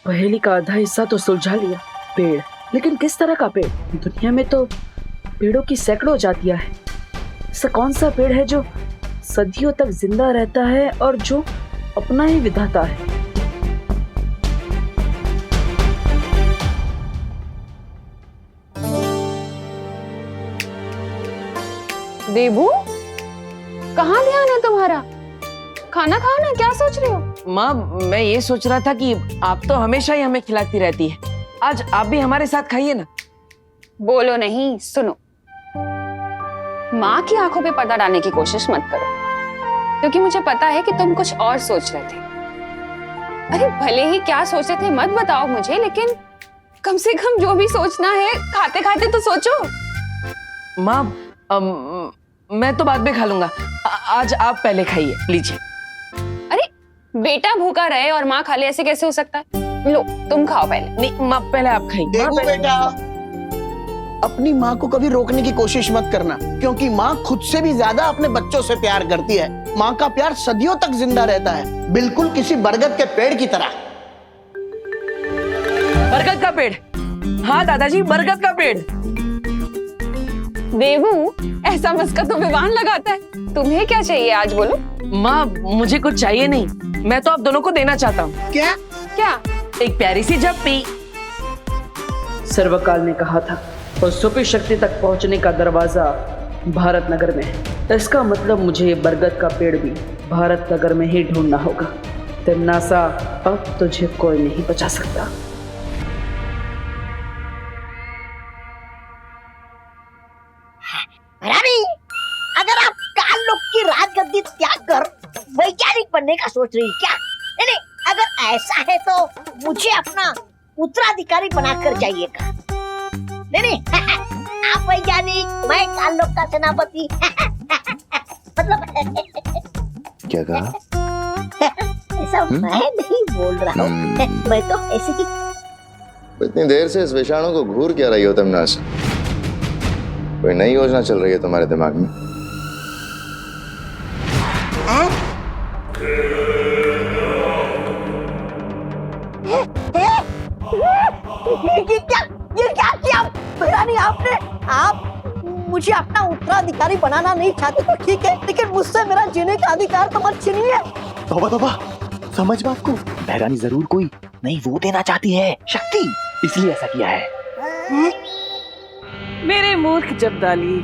पहेली का आधा हिस्सा तो सुलझा लिया। पेड़, लेकिन किस तरह का पेड़? दुनिया में तो पेड़ों की सैकड़ों जातियां हैं। ऐसा कौन सा पेड़ है जो सदियों तक जिंदा रहता है और जो अपना ही विधाता है? देबू, कहाँ ध्यान है तुम्हारा? खाना खाओ ना, क्या सोच रहे हो? माँ, मैं ये सोच रहा था कि आप तो हमेशा ही हमें खिलाती रहती है, आज आप भी हमारे साथ खाइए ना। बोलो नहीं, सुनो। माँ की आंखों पे पर्दा डालने की कोशिश मत करो, क्योंकि मुझे पता है कि तुम कुछ और सोच रहे थे। अरे भले ही क्या सोच रहे थे मत बताओ मुझे, लेकिन कम से कम जो भी सोचना है खाते खाते तो सोचो। माँ, मैं तो बाद में खा लूंगा, आज आप पहले खाइए, लीजिए। अरे बेटा भूखा रहे और माँ खा ले, ऐसे कैसे हो सकता है? लो तुम खाओ पहले। नहीं माँ, पहले आप खाइए। देखो बेटा, अपनी माँ को कभी रोकने की कोशिश मत करना, क्योंकि माँ खुद से भी ज्यादा अपने बच्चों से प्यार करती है। माँ का प्यार सदियों तक जिंदा रहता है, बिल्कुल किसी बरगद के पेड़ की तरह। बरगद का पेड़? हाँ दादाजी, बरगद का पेड़। देवू, ऐसा मस्का तो विवान लगाता है। तुम्हें क्या चाहिए आज, बोलो। माँ, मुझे कुछ चाहिए नहीं, मैं तो आप दोनों को देना चाहता हूँ। क्या? क्या? एक प्यारी सी झप्पी। सर्वकाल ने कहा था, और सुपी शक्ति तक पहुंचने का दरवाजा भारत नगर में है। इसका मतलब मुझे ये बरगद का पेड़ भी भारत नगर में ही ढूंढना होगा। तिमनासा, अब तुझे कोई नहीं बचा सकता। रानी, अगर आप काल लोक की राजगद्दी त्याग कर वैज्ञानिक बनने का सोच रही क्या? नहीं नहीं, अगर ऐसा है तो मुझे अपना उत्तराधिकारी बनाकर जाइएगा। नहीं नहीं, आप वैज्ञानिक, मैं काल लोक का सेनापति। मतलब क्या कहा? ऐसा मैं नहीं बोल रहा हूँ, मैं तो ऐसे ही। इतनी देर से इस विषाणु को घूर क्या रही हो तुम? नास, कोई नई योजना चल रही है तुम्हारे दिमाग में? ये क्या किया रानी आपने? आप मुझे अपना उत्तराधिकारी बनाना नहीं चाहते तो ठीक है, लेकिन मुझसे मेरा जीने का अधिकार तो मत छीनिए। तौबा तौबा, समझ बात को। बहरानी जरूर कोई नई वो देना चाहती है, शक्ति, इसलिए ऐसा किया है। मेरे मूर्ख जब्दाली,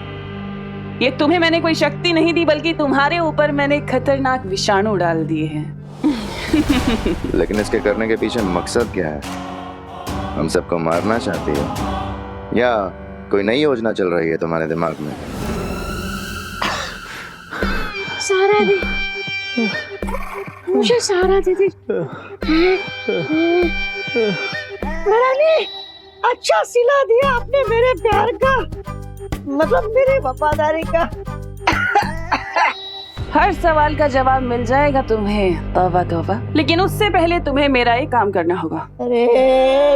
ये तुम्हें मैंने कोई शक्ति नहीं दी, बल्कि तुम्हारे ऊपर मैंने खतरनाक विषाणु डाल दिए हैं। लेकिन इसके करने के पीछे मकसद क्या है? हम सबको मारना चाहती हो या कोई नई योजना चल रही है तुम्हारे दिमाग में? सहारा दे, मुझे सहारा दे दे। रानी, अच्छा सिला दिया आपने मेरे प्यार का, मतलब मेरी वफादारी का। हर सवाल का जवाब मिल जाएगा तुम्हें, तौबा तौबा। लेकिन उससे पहले तुम्हें मेरा एक काम करना होगा। अरे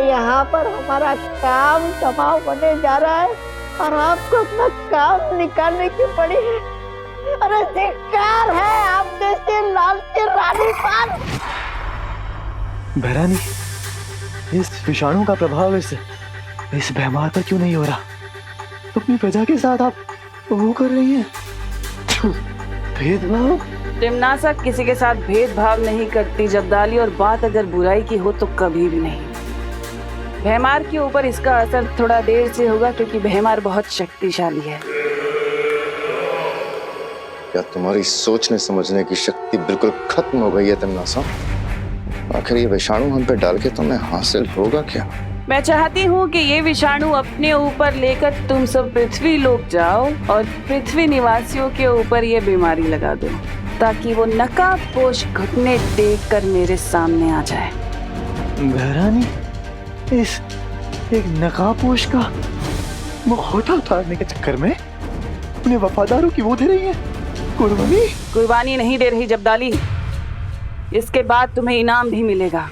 यहाँ पर हमारा काम तमाम होने जा रहा है और आपको अपना काम निकालने की पड़ी है। अरे धिक्कार है आप जैसे लाल के रानी पान। बहरानी, इस विषाणु का प्रभाव इस भैमार पर क्यों नहीं हो रहा? अपनी प्रजा के साथ आप वो कर रही हैं, भेदभाव। तिमनासा किसी के साथ भेदभाव नहीं करती जब्दाली, और बात अगर बुराई की हो तो कभी भी नहीं। भैमार के ऊपर इसका असर थोड़ा देर से होगा, क्योंकि भैमार बहुत शक्तिशाली है। क्या तुम्हारी सोचने समझने की शक्ति बिल्कुल खत्म हो गई है तिमनासा? आखिर ये विषाणु हम पे डाल के तुम्हें हासिल होगा क्या? मैं चाहती हूँ कि ये विषाणु अपने ऊपर लेकर तुम सब पृथ्वी लोक जाओ और पृथ्वी निवासियों के ऊपर ये बीमारी लगा दो, ताकि वो नकाबपोश घुटने टेक कर मेरे सामने आ जाए। बहरानी, इस एक नकाबपोश का मुखौटा उतारने के चक्कर में अपने वफादारों की वो दे रही है कुर्बानी। कुर्बानी नहीं दे रही जब्दाली, इसके बाद तुम्हें इनाम भी मिलेगा।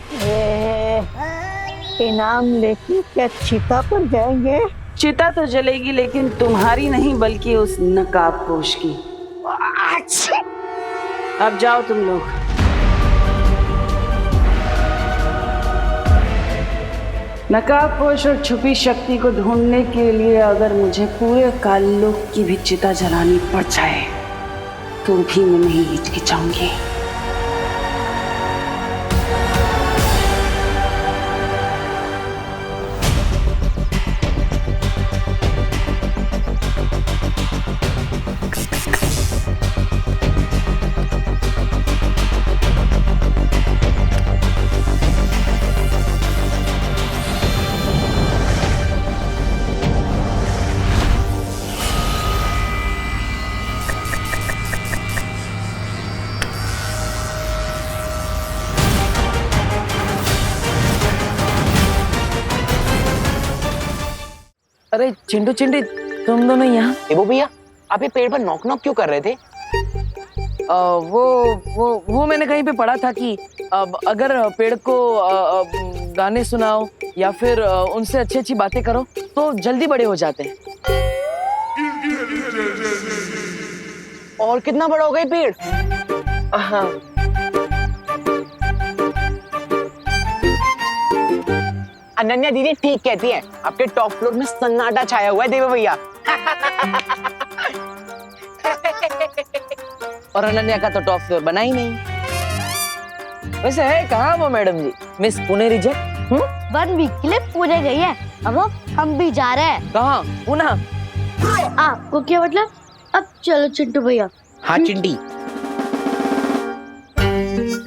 इनाम लेके क्या चिता पर जाएंगे? चिता तो जलेगी, लेकिन तुम्हारी नहीं बल्कि उस नकाबपोश की। अच्छा, अब जाओ तुम लोग। नकाबपोश और छुपी शक्ति को ढूंढने के लिए अगर मुझे पूरे काललोक की भी चिता जलानी पड़ जाए तो भी मैं नहीं हिचकिचाऊंगी। अरे चिंटू चिंटी, तुम दोनों यहाँ? देवो भैया, आप ये पेड़ पर नॉक नॉक क्यों कर रहे थे? वो मैंने कहीं पे पढ़ा था कि अगर पेड़ को गाने सुनाओ या फिर उनसे अच्छी अच्छी बातें करो तो जल्दी बड़े हो जाते हैं। और कितना बड़ा हो गया पेड़? हाँ। अनन्या दीदी ठीक कहती है, आपके टॉप फ्लोर में सन्नाटा छाया हुआ है देवो भैया। और अनन्या का तो टॉप फ्लोर बना ही नहीं। वैसे है कहाँ वो मैडम जी, मिस पुनेरी जी? 1 वीक के लिए पुणे गई है, अब हम भी जा रहे हैं। कहाँ? पुणे? आपको क्या मतलब? अब चलो चिंटू भैया। हाँ चिंटी,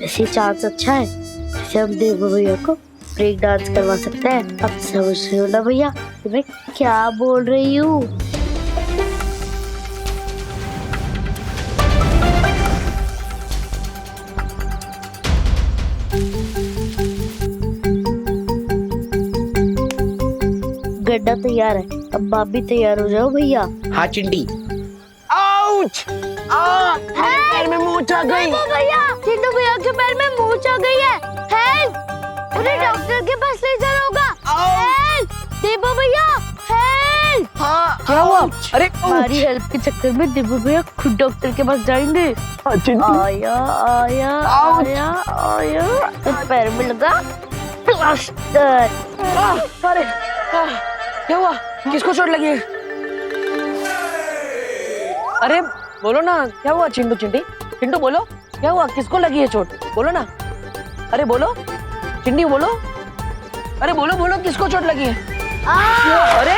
ऐसे चांस अच्छा है, जैसे हम देवो भैया को ब्रेक डांस करवा सकते हैं। अब समझ रहे हो ना भैया कि मैं क्या बोल रही हूँ? गड्ढा तैयार है, अब आप भी तैयार हो जाओ भैया। हाँ चिंटी। आउच! मेरे पैर में मूंछ आ गई। भैया, चिंटू भैया के पैर में मूंछ आ गई है। हेल्प! उन्हें डॉक्टर के पास ले जाना होगा। हेल्प! देवो भैया, हेल्प! हाँ, क्या हुआ? अरे हमारी हेल्प के चक्कर में देवो भैया खुद डॉक्टर के पास जाएंगे। आया आया आया आया, तो पैर में लगा प्लास्टर। अरे क्या हुआ? किसको चोट लगी है? अरे बोलो ना, क्या हुआ चिंटू चिंटी? चिंटू बोलो, क्या हुआ? किसको लगी है चोट? बोलो ना। अरे बोलो चिंटी, बोलो। अरे बोलो बोलो, किसको चोट लगी है? अरे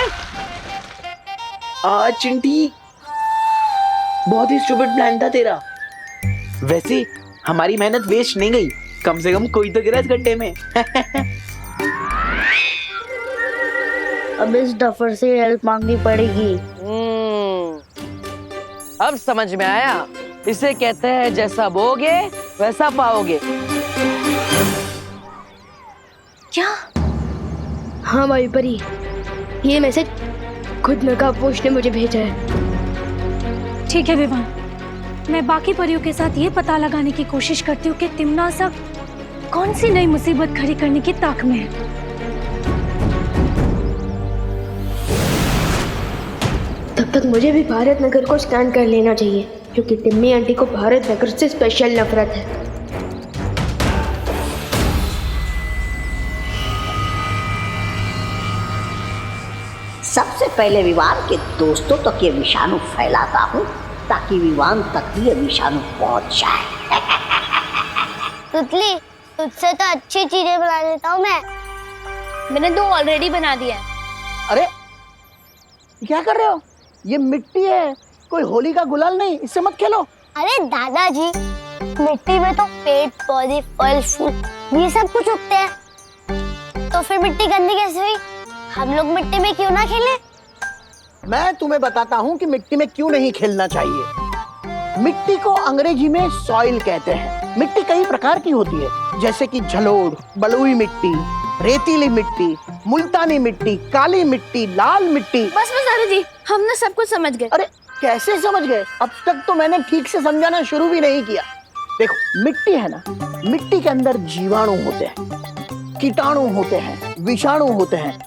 चिंटी, बहुत ही स्टूपिड प्लान था तेरा। वैसे हमारी मेहनत वेस्ट नहीं गई, कम से कम कोई तो गिरा इस गड्ढे में। अब इस डफर से हेल्प मांगनी पड़ेगी। अब समझ में आया, इसे कहते हैं जैसा बोगे वैसा पाओगे। क्या? हाँ भाई परी, ये मैसेज खुद नकाबपोश ने मुझे भेजा है। ठीक है विवान, मैं बाकी परियों के साथ ये पता लगाने की कोशिश करती हूँ कि तिमनासा कौन सी नई मुसीबत खड़ी करने की ताक में है। तब तक मुझे भी भारत नगर को स्कैन कर लेना चाहिए, क्योंकि टिम्मी आंटी को भारत नगर से स्पेशल नफरत है। सबसे पहले विवान के दोस्तों तक ये विषाणु फैलाता हूँ, ताकि विवान तक भी ये विषाणु पहुंच जाए। तुतली, तुझसे तो अच्छी चीजें बना लेता हूँ मैं। मैंने 2 ऑलरेडी बना दिया है। अरे क्या कर रहे हो? ये मिट्टी है, कोई होली का गुलाल नहीं, इससे मत खेलो। अरे दादाजी, मिट्टी में तो पेड़ पौधे फल फूल ये सब कुछ उगते हैं, तो फिर मिट्टी गंदी कैसे हुई? हम लोग मिट्टी में क्यों ना खेलें? मैं तुम्हें बताता हूँ कि मिट्टी में क्यों नहीं खेलना चाहिए। मिट्टी को अंग्रेजी में सॉइल कहते हैं। मिट्टी कई प्रकार की होती है, जैसे कि जलोढ़, बलुई मिट्टी, रेतीली मिट्टी, मुल्तानी मिट्टी, काली मिट्टी, लाल मिट्टी। बस दादाजी, हम ना सब कुछ समझ गए। अरे कैसे समझ गए? अब तक तो मैंने ठीक से समझाना शुरू भी नहीं किया। देखो, मिट्टी है ना, मिट्टी के अंदर जीवाणु होते हैं, कीटाणु होते हैं, विषाणु होते हैं,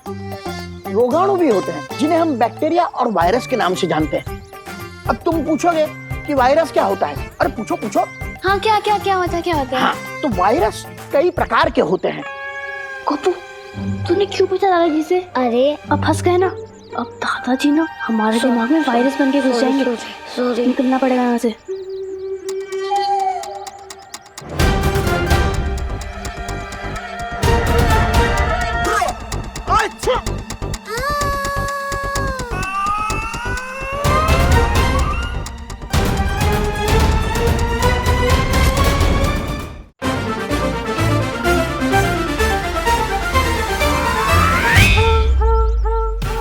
रोगाणु भी होते हैं, जिन्हें हम बैक्टीरिया और वायरस के नाम से जानते हैं। अब तुम पूछोगे कि वायरस क्या होता है? अरे पूछो पूछो। हाँ, क्या क्या क्या होता है, क्या होता है? हाँ, तो वायरस कई प्रकार के होते हैं। गोपू, तूने क्यों पूछा दादाजी से? अरे अब फंस गए ना। अब दादाजी ना हमारे दिमाग में वायरस बन के घुस जाएंगे। सॉरी। निकलना पड़ेगा यहाँ से।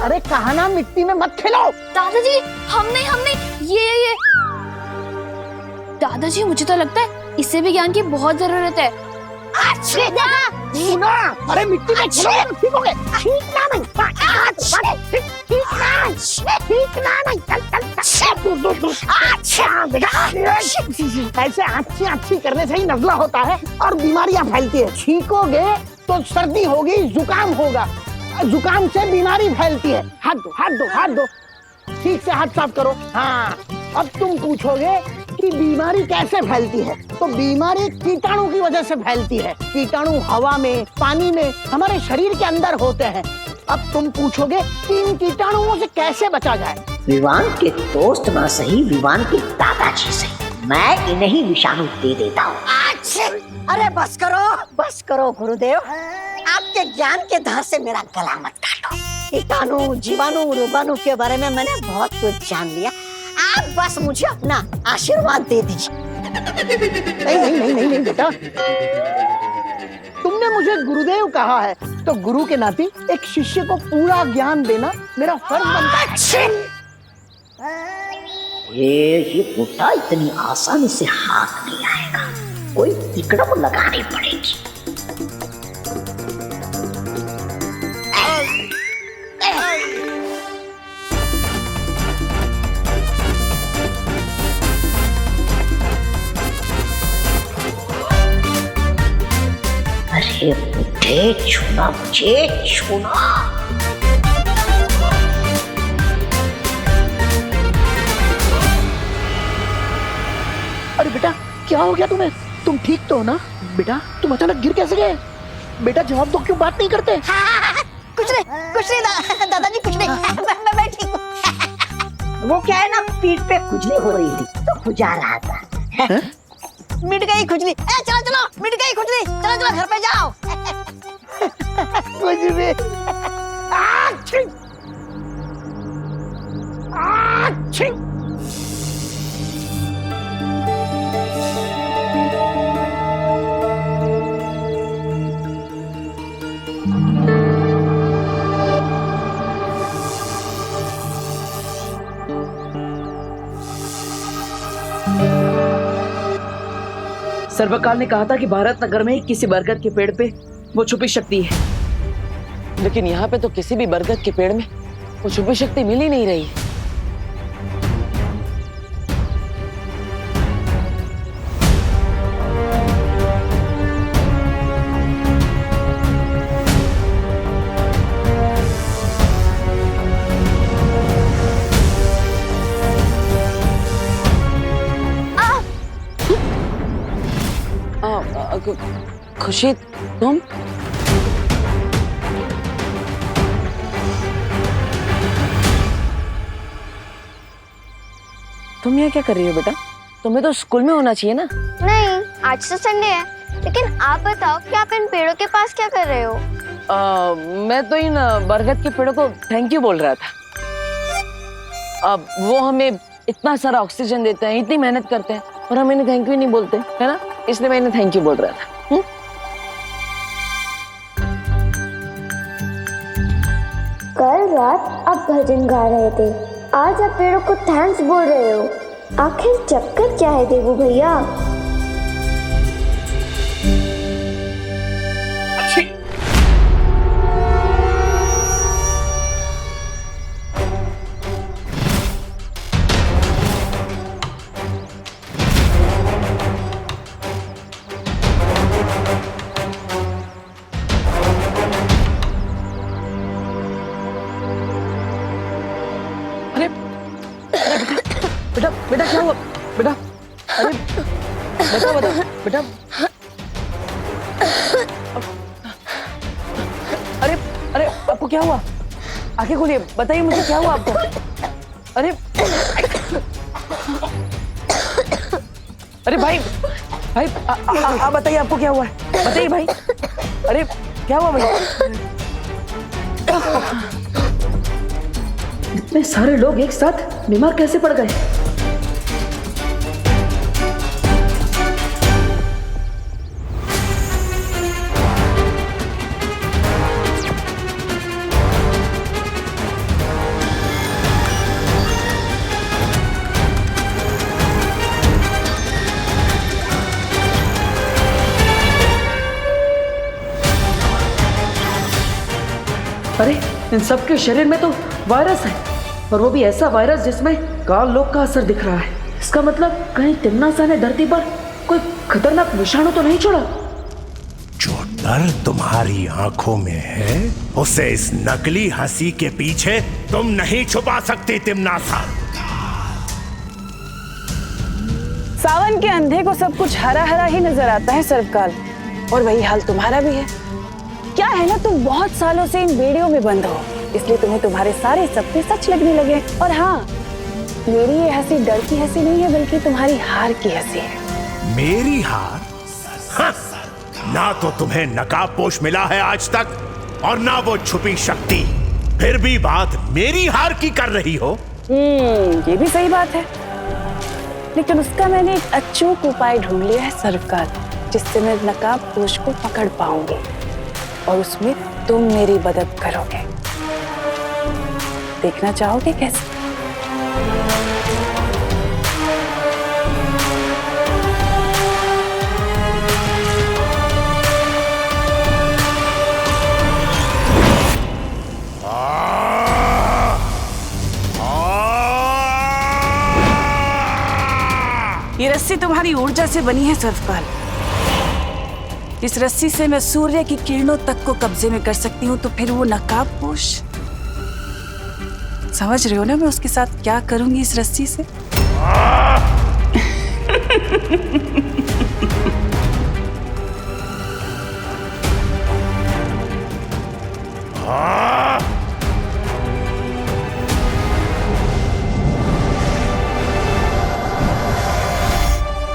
अरे कहा ना मिट्टी में मत खेलो। दादाजी हमने ये दादाजी मुझे तो लगता है इससे भी ज्ञान की बहुत जरूरत है। सुना, अरे मिट्टी में खेलो तो ठीक होगे। सीखना नहीं, सीखना नहीं, अच्छा बेटा, ऐसे अच्छी करने से ही नजला होता है और बीमारियां फैलती है। छींकोगे तो सर्दी होगी, जुकाम होगा, जुकाम से बीमारी फैलती है। हाथ दो, हाथ दो, हाथ दो, ठीक से हाथ साफ करो। हाँ, अब तुम पूछोगे कि बीमारी कैसे फैलती है, तो बीमारी कीटाणु की वजह से फैलती है। कीटाणु हवा में, पानी में, हमारे शरीर के अंदर होते हैं। अब तुम पूछोगे कि इन कीटाणुओं से कैसे बचा जाए। विवान के दोस्त ना सही, विवान के दादाजी सही, मैं इन्हें विषाणु दे देता हूँ। अरे बस करो गुरुदेव, आपके ज्ञान के धार से मेरा गला मत काटो। कीटाणु, जीवाणु, रोगाणु के बारे में मैंने बहुत कुछ जान लिया। आप बस मुझे अपना आशीर्वाद दे दीजिए। नहीं बेटा, तुमने मुझे गुरुदेव कहा है, तो गुरु के नाते एक शिष्य को पूरा ज्ञान देना मेरा फर्ज बनता है। ये बुढ़ा इतनी आसानी से हाथ नहीं आएगा, कोई तिकड़म लगानी पड़ेगी। अरे बुढ़े, छूना मुझे, छूना। अरे बेटा, क्या हो गया तुम्हें? तुम ठीक तो हो ना? बेटा, तुम अचानक गिर कैसे गए? बेटा जवाब दो, क्यों बात नहीं करते? कुछ नहीं दादाजी, कुछ नहीं। मैं ठीक हूँ। वो क्या है ना, पीठ पे खुजली हो रही थी तो खुजा रहा था। मिट गई खुजली। चलो, मिट गई खुजली, चलो घर पे जाओ। कुछ भी। आच्छी! आच्छी! सर्वकाल ने कहा था कि भारत नगर में किसी बरगद के पेड़ पे वो छुपी शक्ति है, लेकिन यहाँ पे तो किसी भी बरगद के पेड़ में वो छुपी शक्ति मिल ही नहीं रही। खुशी, तुम? तुम यहाँ क्या कर रही हो बेटा? तुम्हें तो स्कूल में होना चाहिए ना। नहीं, आज तो संडे है। लेकिन आप बताओ कि आप इन पेड़ों के पास क्या कर रहे हो? मैं तो इन बरगद के पेड़ों को थैंक यू बोल रहा था। अब वो हमें इतना सारा ऑक्सीजन देते हैं, इतनी मेहनत करते हैं, और हम इन्हें थैंक यू नहीं बोलते, है ना? इसलिए मैं इन्हें थैंक यू बोल रहा था। कल रात आप भजन गा रहे थे, आज आप पेड़ों को थैंक्स बोल रहे हो। आखिर चक्कर क्या है देवू भैया? बेटा बेटा क्या हुआ बेटा? अरे बेटा आपको क्या हुआ? आंखें खोलिए, बताइए मुझे क्या हुआ आपको? अरे अरे भाई भाई आप बताइए आपको क्या हुआ है? बताइए भाई। अरे क्या हुआ भाई? इतने सारे लोग एक साथ बीमार कैसे पड़ गए? अरे इन सबके शरीर में तो वायरस है, और वो भी ऐसा वायरस जिसमें काल लोक का असर दिख रहा है। इसका मतलब कहीं तिम्नासा ने धरती पर कोई खतरनाक विषाणु तो नहीं छोड़ा? जो डर तुम्हारी आंखों में है उसे इस नकली हंसी के पीछे तुम नहीं छुपा सकती तिम्नासा। सावन के अंधे को सब कुछ हरा हरा ही नजर आता है सर्वकाल, और वही हाल तुम्हारा भी है। क्या है ना, तुम बहुत सालों से इन बेड़ियों में बंद हो, इसलिए तुम्हें तुम्हारे सारे सपने सच लगने लगे। और हाँ, मेरी ये हंसी डर की हंसी नहीं है, बल्कि तुम्हारी हार की हंसी है। मेरी हार? हाँ, ना तो तुम्हें नकाबपोश मिला है आज तक, और ना वो छुपी शक्ति, फिर भी बात मेरी हार की कर रही हो। ये भी सही बात है, लेकिन उसका मैंने एक अचूक उपाय ढूंढ लिया है सर्वकाल, जिससे मैं नकाबपोश को पकड़ पाऊंगी, और उसमें तुम मेरी मदद करोगे। देखना चाहोगे कैसे? ये रस्सी तुम्हारी ऊर्जा से बनी है सर्वकाल। इस रस्सी से मैं सूर्य की किरणों तक को कब्जे में कर सकती हूँ, तो फिर वो नकाबपोश, समझ रहे हो ना मैं उसके साथ क्या करूंगी इस रस्सी से?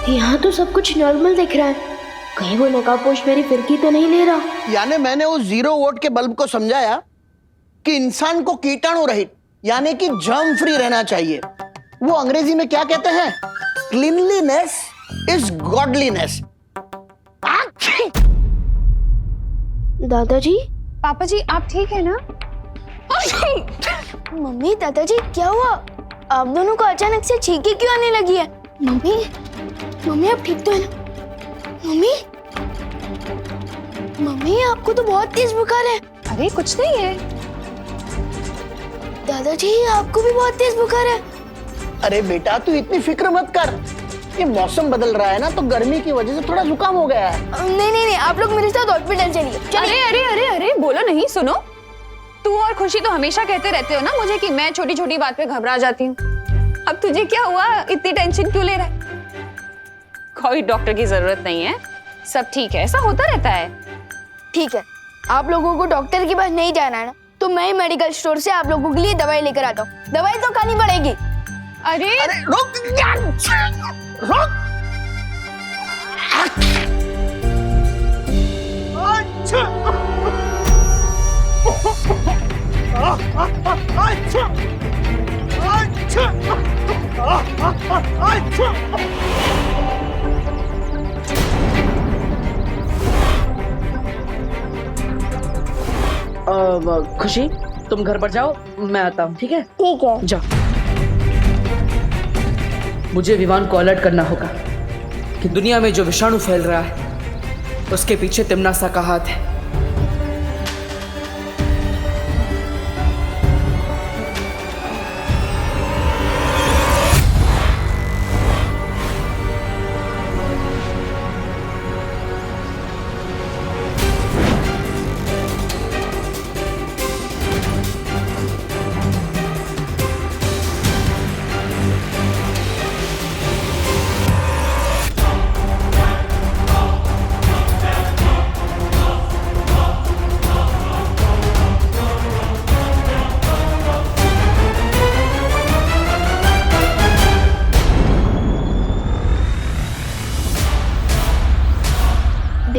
यहाँ तो सब कुछ नॉर्मल दिख रहा है, कहीं वो नकाबपोश मेरी फिरकी तो नहीं ले रहा। यानी मैंने उस 0 वोल्ट के बल्ब को समझाया कि इंसान को कीटाणु रहित यानी कि जर्म फ्री रहना चाहिए। वो अंग्रेजी में क्या कहते हैं? Cleanliness is godliness. दादाजी, पापा जी आप ठीक है ना? मम्मी, दादाजी क्या हुआ? आप दोनों को अचानक से छींके क्यों आने लगी है? मम्मी, मम्मी आप ठीक तो है ना? मम्मी, मम्मी आपको तो बहुत तेज बुखार है। अरे कुछ नहीं है। दादाजी आपको भी बहुत तेज बुखार है। अरे बेटा तू इतनी फिक्र मत कर, ये मौसम बदल रहा है ना, तो गर्मी की वजह से थोड़ा जुकाम हो गया है। नहीं नहीं नहीं, आप लोग मेरे साथ हॉस्पिटल चलिए। अरे अरे अरे अरे बोलो नहीं, सुनो, तू और खुशी तो हमेशा कहते रहते हो ना मुझे कि मैं छोटी छोटी बात पे घबरा जाती हूँ। अब तुझे क्या हुआ? इतनी टेंशन क्यों ले रहा है? कोई डॉक्टर की जरूरत नहीं है, सब ठीक है, ऐसा होता रहता है। ठीक है, आप लोगों को डॉक्टर के पास नहीं जाना है ना, तो मैं ही मेडिकल स्टोर से आप लोगों के लिए दवाई लेकर आता हूँ। दवाई तो खानी पड़ेगी। अरे अरे रुक रुक। खुशी तुम घर पर जाओ, मैं आता हूँ। ठीक है? ठीक है। जाओ। मुझे विवान को अलर्ट करना होगा कि दुनिया में जो विषाणु फैल रहा है उसके पीछे तिम्नासा का हाथ है।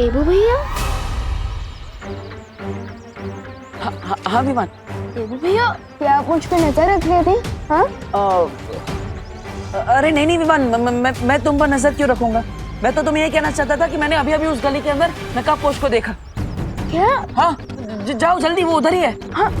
देबू भैया, हाँ विमान। देबू भैया, क्या आप मुझ पे नजर रख रहे थे? हाँ? अरे नहीं नहीं विमान, मैं तुम पर नजर क्यों रखूंगा? मैं तो तुम्हें ये कहना चाहता था कि मैंने अभी अभी उस गली के अंदर नकाबपोश को देखा। क्या? हाँ, जाओ जल्दी, वो उधर ही है। हाँ।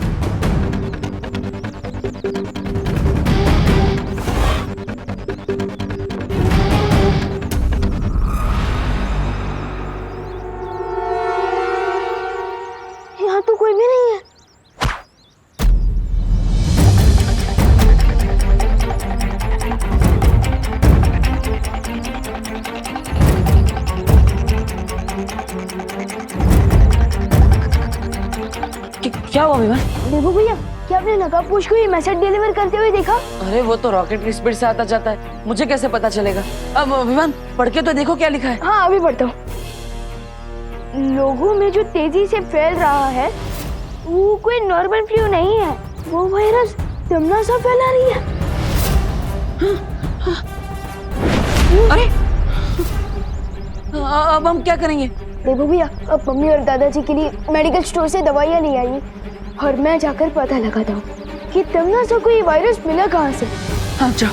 यहाँ तो कोई भी नहीं है। क्या हुआ विमान? देखो भैया, क्या आपने नकाबपोश को ये मैसेज डिलीवर करते हुए देखा? अरे वो तो रॉकेट की स्पीड से आता जाता है, मुझे कैसे पता चलेगा? अब विमान पढ़ के तो देखो क्या लिखा है। हाँ, अभी पढ़ता हूँ। लोगों में जो तेजी से फैल रहा है वो कोई नॉर्मल फ्लू नहीं है, वो वायरस तिमना सा फैला रही है। अरे अब हम क्या करेंगे? देखो भैया, अब मम्मी और दादाजी के लिए मेडिकल स्टोर से दवाइयाँ ले आई और मैं जाकर पता लगाता हूँ कि तिमना सा कोई वायरस मिला कहाँ से। हाँ जाओ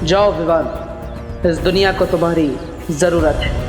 जाओ विवान, इस दुनिया को तुम्हारी जरूरत है।